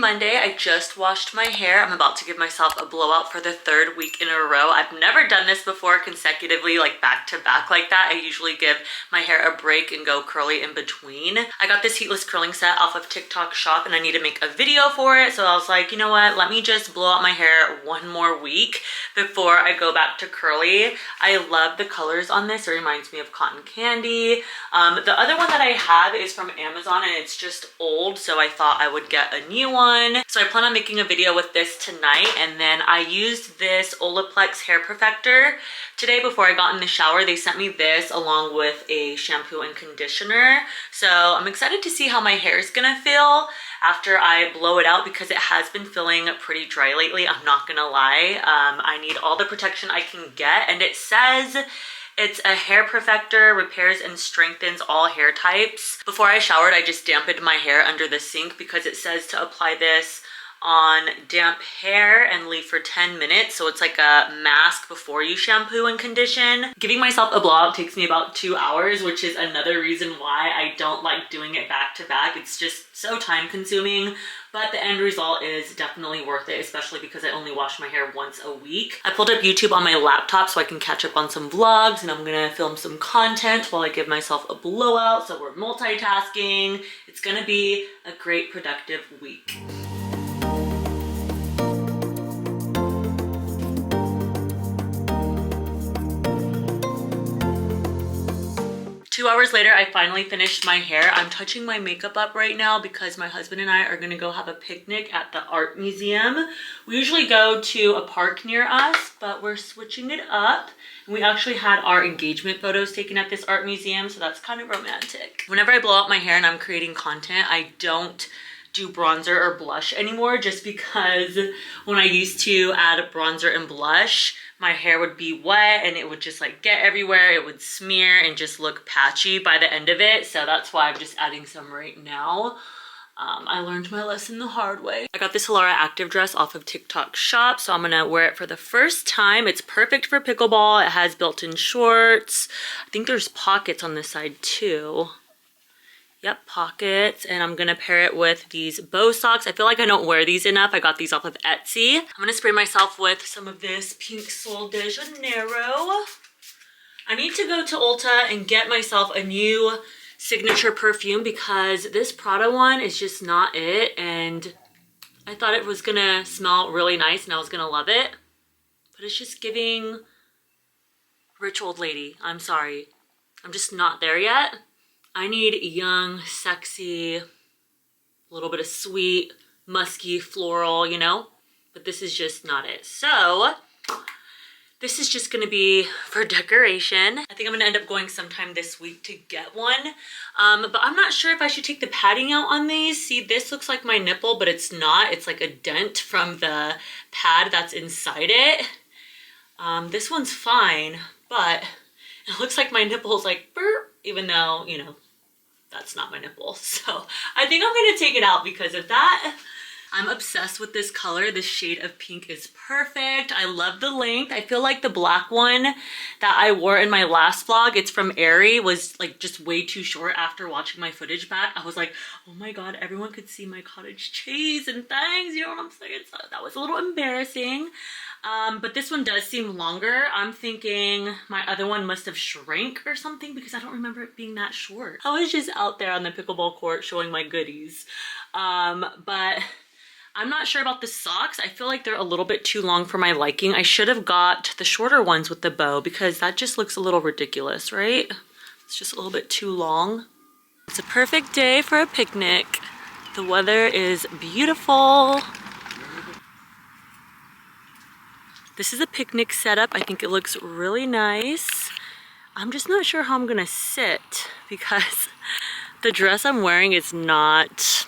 Monday. I just washed my hair. I'm about to give myself a blowout for the 3rd week in a row. I've never done this before consecutively, like back to back like that. I usually give my hair a break and go curly in between. I got this heatless curling set off of TikTok shop and I need to make a video for it. So I was like, you know what? Let me just blow out my hair one more week before I go back to curly. I love the colors on this. It reminds me of cotton candy. The other one that I have is from Amazon and it's just old. So I thought I would get a new one. So I plan on making a video with this tonight. And then I used this Olaplex hair perfector today before I got in the shower. They sent me this along with a shampoo and conditioner. So I'm excited to see how my hair is gonna feel after I blow it out because it has been feeling pretty dry lately. I'm not gonna lie. I need all the protection I can get. And it says it's a hair perfector, repairs and strengthens all hair types. Before I showered, I just dampened my hair under the sink because it says to apply this on damp hair and leave for 10 minutes. So it's like a mask before you shampoo and condition. Giving myself a blowout takes me about 2 hours, which is another reason why I don't like doing it back to back. It's just so time consuming, but the end result is definitely worth it, especially because I only wash my hair once a week. I pulled up YouTube on my laptop so I can catch up on some vlogs and I'm gonna film some content while I give myself a blowout. So we're multitasking. It's gonna be a great productive week. 2 hours later, I finally finished my hair. I'm touching my makeup up right now because my husband and I are gonna go have a picnic at the art museum. We usually go to a park near us, but we're switching it up. And we actually had our engagement photos taken at this art museum, so that's kind of romantic. Whenever I blow out my hair and I'm creating content, I don't do bronzer or blush anymore just because when I used to add bronzer and blush, my hair would be wet and it would just like get everywhere. It would smear and just look patchy by the end of it. So that's why I'm just adding some right now. I learned my lesson the hard way. I got this Halara active dress off of TikTok shop, so I'm gonna wear it for the first time. It's perfect for pickleball. It has built-in shorts. I think there's pockets on this side too. Yep, pockets, and I'm gonna pair it with these bow socks. I feel like I don't wear these enough. I got these off of Etsy. I'm gonna spray myself with some of this Pink Sol de Janeiro. I need to go to Ulta and get myself a new signature perfume because this Prada one is just not it, and I thought it was gonna smell really nice and I was gonna love it, but it's just giving rich old lady. I'm sorry. I'm just not there yet. I need young, sexy, a little bit of sweet, musky, floral, you know? But this is just not it. So this is just gonna be for decoration. I think I'm gonna end up going sometime this week to get one. But I'm not sure if I should take the padding out on these. See, this looks like my nipple, but it's not. It's like a dent from the pad that's inside it. This one's fine, but it looks like my nipple is like burp, even though, you know, that's not my nipple. So I think I'm gonna take it out because of that. I'm obsessed with this color. This shade of pink is perfect. I love the length. I feel like the black one that I wore in my last vlog, it's from Aerie, was like just way too short. After watching my footage back, I was like, oh my God, everyone could see my cottage cheese and things, you know what I'm saying? So that was a little embarrassing. But this one does seem longer. I'm thinking my other one must have shrank or something because I don't remember it being that short. I was just out there on the pickleball court showing my goodies. But I'm not sure about the socks. I feel like they're a little bit too long for my liking. I should have got the shorter ones with the bow because that just looks a little ridiculous, right? It's just a little bit too long. It's a perfect day for a picnic. The weather is beautiful. This is a picnic setup. I think it looks really nice. I'm just not sure how I'm gonna sit because the dress I'm wearing is not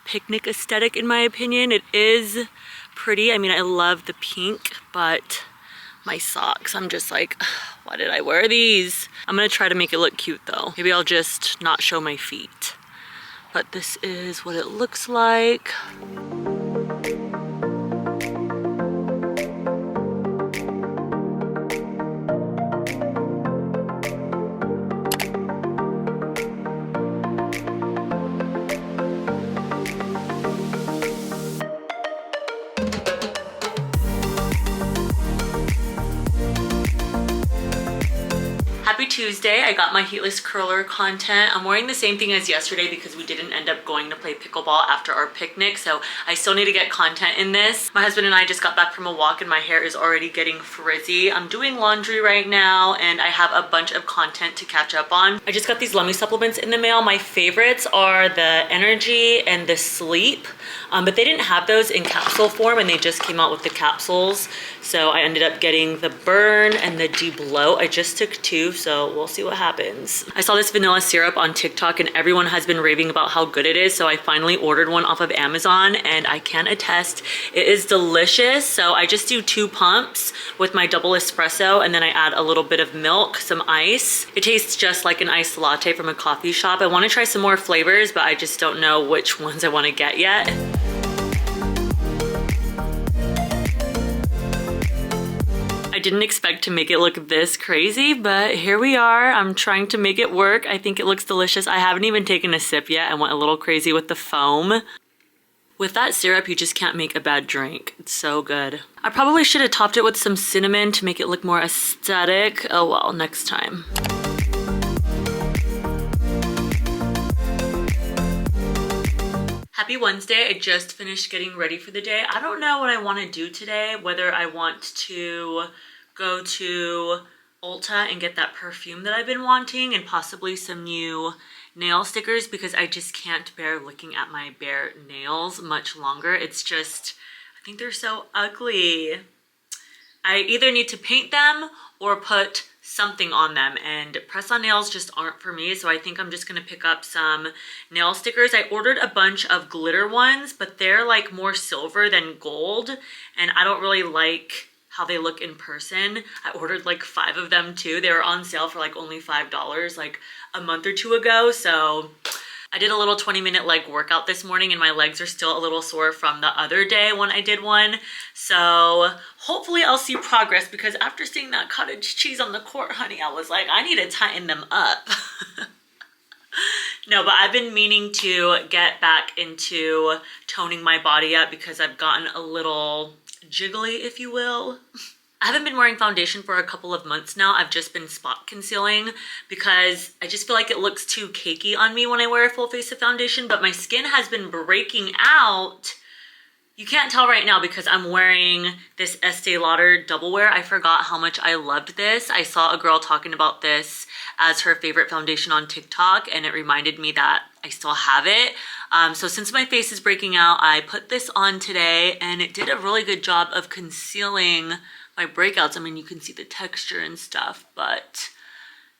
picnic aesthetic in my opinion. It is pretty. I mean, I love the pink, but my socks, I'm just like, why did I wear these? I'm gonna try to make it look cute though. Maybe I'll just not show my feet. But this is what it looks like. Happy Tuesday. I got my heatless curler content. I'm wearing the same thing as yesterday because we didn't end up going to play pickleball after our picnic, so I still need to get content in this. My husband and I just got back from a walk and my hair is already getting frizzy. I'm doing laundry right now and I have a bunch of content to catch up on. I just got these Lummy supplements in the mail. My favorites are the Energy and the Sleep, but they didn't have those in capsule form and they just came out with the capsules. So I ended up getting the Burn and the Blowout. I just took 2, so we'll see what happens. I saw this vanilla syrup on TikTok and everyone has been raving about how good it is, so I finally ordered one off of Amazon and I can attest it is delicious. So I just do 2 pumps with my double espresso and then I add a little bit of milk, some ice. It tastes just like an iced latte from a coffee shop. I want to try some more flavors, but I just don't know which ones I want to get yet. I didn't expect to make it look this crazy, but here we are. I'm trying to make it work. I think it looks delicious. I haven't even taken a sip yet. I went a little crazy with the foam. With that syrup, you just can't make a bad drink. It's so good. I probably should have topped it with some cinnamon to make it look more aesthetic. Oh well, next time. Happy Wednesday. I just finished getting ready for the day. I don't know what I want to do today, whether I want to go to Ulta and get that perfume that I've been wanting and possibly some new nail stickers because I just can't bear looking at my bare nails much longer. It's just, I think they're so ugly. I either need to paint them or put something on them, and press-on nails just aren't for me, so I think I'm just gonna pick up some nail stickers. I ordered a bunch of glitter ones, but they're like more silver than gold, and I don't really like how they look in person. I ordered like 5 of them too. They were on sale for like only $5 like a month or 2 ago, so I did a little 20-minute leg workout this morning and my legs are still a little sore from the other day when I did one. So hopefully I'll see progress because after seeing that cottage cheese on the court, honey, I was like, I need to tighten them up. No, but I've been meaning to get back into toning my body up because I've gotten a little jiggly, if you will. I haven't been wearing foundation for a couple of months now. I've just been spot concealing because I just feel like it looks too cakey on me when I wear a full face of foundation, but my skin has been breaking out. You can't tell right now because I'm wearing this Estee Lauder Double Wear. I forgot how much I loved this. I saw a girl talking about this as her favorite foundation on TikTok and it reminded me that I still have it. So since my face is breaking out, I put this on today and it did a really good job of concealing my breakouts. I mean, you can see the texture and stuff, but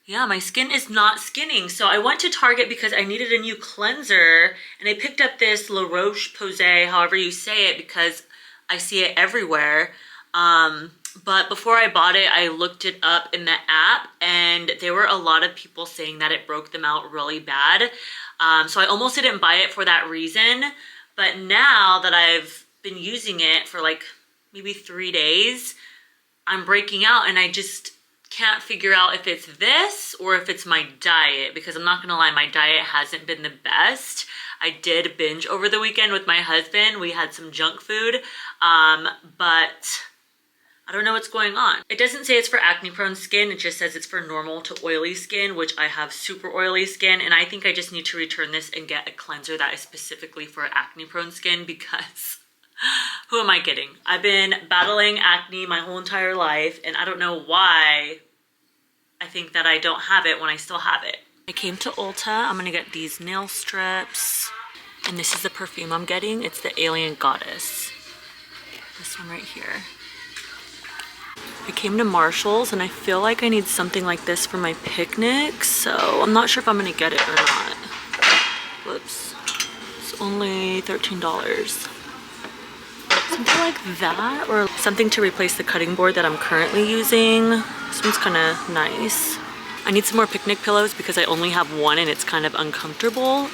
yeah, my skin is not skinning. So I went to Target because I needed a new cleanser and I picked up this La Roche-Posay, however you say it, because I see it everywhere. But before I bought it, I looked it up in the app and there were a lot of people saying that it broke them out really bad. So I almost didn't buy it for that reason. But now that I've been using it for like maybe 3 days, I'm breaking out and I just can't figure out if it's this or if it's my diet, because I'm not gonna lie, my diet hasn't been the best. I did binge over the weekend with my husband. We had some junk food, but I don't know what's going on. It doesn't say it's for acne prone skin. It just says it's for normal to oily skin, which I have super oily skin. And I think I just need to return this and get a cleanser that is specifically for acne prone skin because who am I kidding? I've been battling acne my whole entire life and I don't know why I think that I don't have it when I still have it. I came to Ulta. I'm gonna get these nail strips and this is the perfume I'm getting. It's the Alien Goddess. This one right here. I came to Marshalls and I feel like I need something like this for my picnic, so I'm not sure if I'm gonna get it or not. Whoops. It's only $13. Something like that, or something to replace the cutting board that I'm currently using. This one's kind of nice. I need some more picnic pillows because I only have one and it's kind of uncomfortable.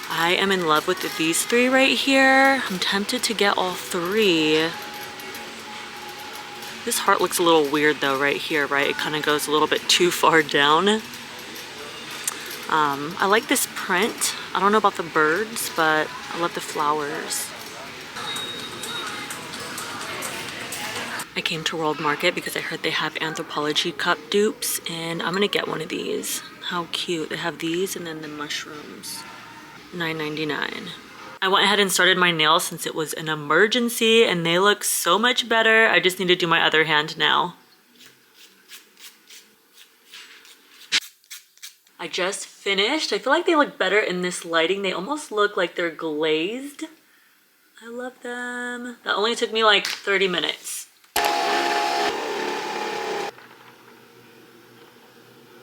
I am in love with these 3 right here. I'm tempted to get all 3. This heart looks a little weird though right here, right? It kind of goes a little bit too far down. I like this print. I don't know about the birds, but I love the flowers. I came to World Market because I heard they have Anthropology cup dupes, and I'm gonna get one of these. How cute. They have these and then the mushrooms. $9.99. I went ahead and started my nails since it was an emergency, and they look so much better. I just need to do my other hand now. I just finished. I feel like they look better in this lighting. They almost look like they're glazed. I love them. That only took me like 30 minutes.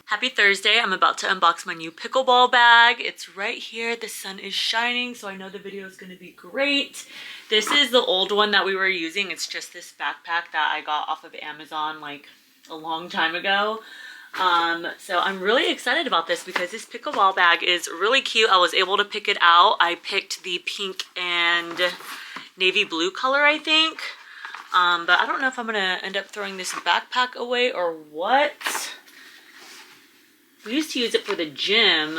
Happy Thursday. I'm about to unbox my new pickleball bag. It's right here. The sun is shining, so I know the video is going to be great. This is the old one that we were using. It's just this backpack that I got off of Amazon like a long time ago. So I'm really excited about this because this pickleball bag is really cute. I was able to pick it out. I picked the pink and navy blue color, I think. But I don't know if I'm gonna end up throwing this backpack away or what. We used to use it for the gym.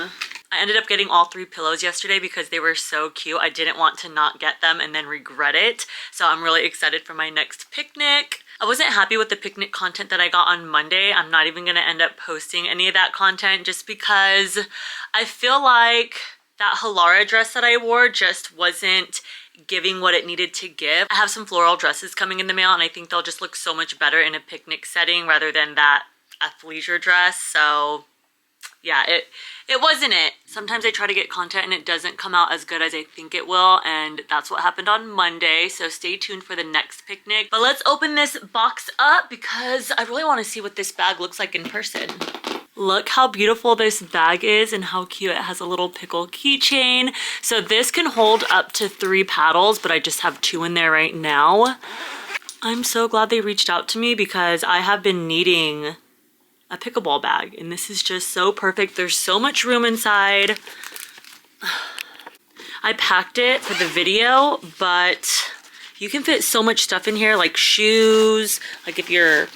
I ended up getting all 3 pillows yesterday because they were so cute. I didn't want to not get them and then regret it. So I'm really excited for my next picnic. I wasn't happy with the picnic content that I got on Monday. I'm not even gonna end up posting any of that content just because I feel like that Halara dress that I wore just wasn't giving what it needed to give. I have some floral dresses coming in the mail and I think they'll just look so much better in a picnic setting rather than that athleisure dress. So yeah, it wasn't it. Sometimes I try to get content and it doesn't come out as good as I think it will, and that's what happened on Monday, so stay tuned for the next picnic. But let's open this box up because I really want to see what this bag looks like in person. Look how beautiful this bag is and how cute. It has a little pickle keychain. So this can hold up to 3 paddles, but I just have 2 in there right now. I'm so glad they reached out to me because I have been needing a pickleball bag and this is just so perfect. There's so much room inside. I packed it for the video, but you can fit so much stuff in here, like shoes, like if you're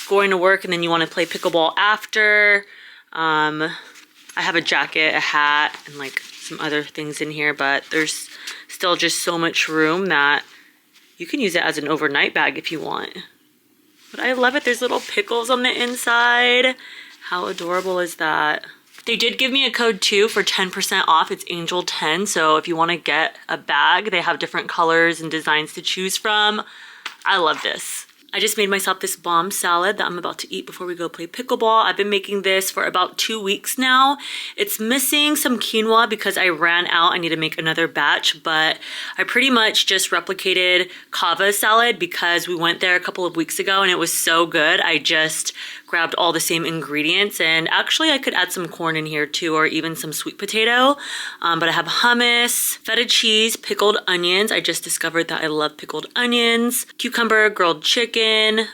going to work and then you want to play pickleball after. I have a jacket, a hat, and like some other things in here, but there's still just so much room that you can use it as an overnight bag if you want. But I love it. There's little pickles on the inside. How adorable is that? They did give me a code too for 10% off. It's Angel 10. So if you want to get a bag, they have different colors and designs to choose from. I love this. I just made myself this bomb salad that I'm about to eat before we go play pickleball. I've been making this for about 2 weeks now. It's missing some quinoa because I ran out. I need to make another batch, but I pretty much just replicated Kava's salad because we went there a couple of weeks ago and it was so good. I just grabbed all the same ingredients, and actually I could add some corn in here too, or even some sweet potato. But I have hummus, feta cheese, pickled onions. I just discovered that I love pickled onions, cucumber, grilled chicken,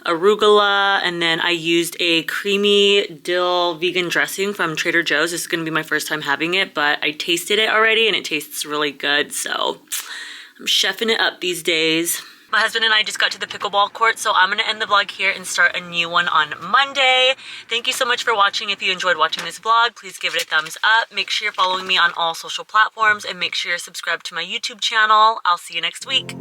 arugula, and then I used a creamy dill vegan dressing from Trader Joe's. This is gonna be my first time having it, but I tasted it already and it tastes really good. So I'm chefing it up these days. My husband and I just got to the pickleball court, so I'm gonna end the vlog here and start a new one on Monday. Thank you so much for watching. If you enjoyed watching this vlog, please give it a thumbs up. Make sure you're following me on all social platforms and make sure you're subscribed to my YouTube channel. I'll see you next week.